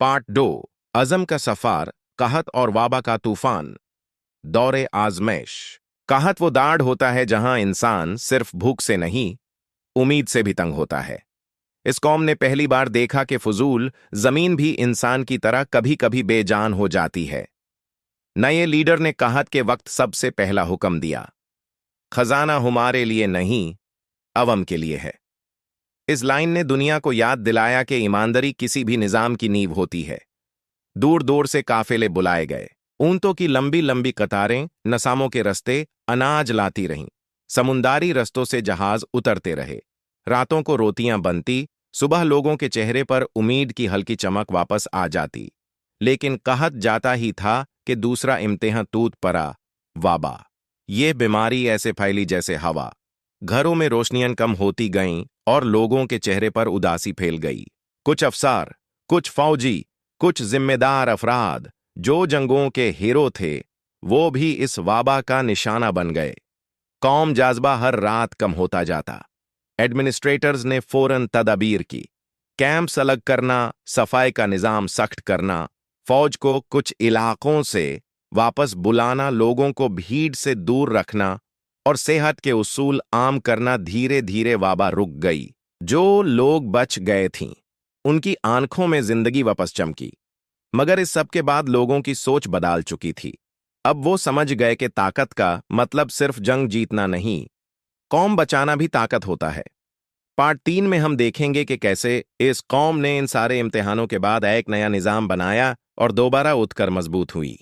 Part 2। अज़म का सफार, कहत और वाबा का तूफान। दौरे आजमैश। कहत वो दाढ़ होता है जहां इंसान सिर्फ भूख से नहीं, उम्मीद से भी तंग होता है। इस कौम ने पहली बार देखा कि फजूल जमीन भी इंसान की तरह कभी कभी बेजान हो जाती है। नए लीडर ने कहत के वक्त सबसे पहला हुक्म दिया, खजाना हमारे लिए नहीं, अवम के लिए है। इस लाइन ने दुनिया को याद दिलाया कि ईमानदारी किसी भी निजाम की नींव होती है। दूर दूर से काफिले बुलाए गए। ऊंटों की लंबी लंबी कतारें नसामों के रस्ते अनाज लाती रहीं। समुंदारी रस्तों से जहाज उतरते रहे। रातों को रोटियां बनती, सुबह लोगों के चेहरे पर उम्मीद की हल्की चमक वापस आ जाती। लेकिन कहत जाता ही था कि दूसरा इम्तिहान तूत पड़ा, वाबा। ये बीमारी ऐसे फैली जैसे हवा। घरों में रोशनियां कम होती गईं और लोगों के चेहरे पर उदासी फैल गई। कुछ अफसर, कुछ फौजी, कुछ जिम्मेदार अफराद जो जंगों के हीरो थे, वो भी इस वाबा का निशाना बन गए। कौम जाज्बा हर रात कम होता जाता। एडमिनिस्ट्रेटर्स ने फौरन तदाबीर की। कैंप्स अलग करना, सफाई का निजाम सख्त करना, फौज को कुछ इलाकों से वापस बुलाना, लोगों को भीड़ से दूर रखना और सेहत के उसूल आम करना। धीरे धीरे वाबा रुक गई। जो लोग बच गए थीं, उनकी आंखों में जिंदगी वापस चमकी। मगर इस सब के बाद लोगों की सोच बदल चुकी थी। अब वो समझ गए कि ताकत का मतलब सिर्फ जंग जीतना नहीं, कौम बचाना भी ताकत होता है। पार्ट 3 में हम देखेंगे कि कैसे इस कौम ने इन सारे इम्तिहानों के बाद एक नया निजाम बनाया और दोबारा उठकर मजबूत हुई।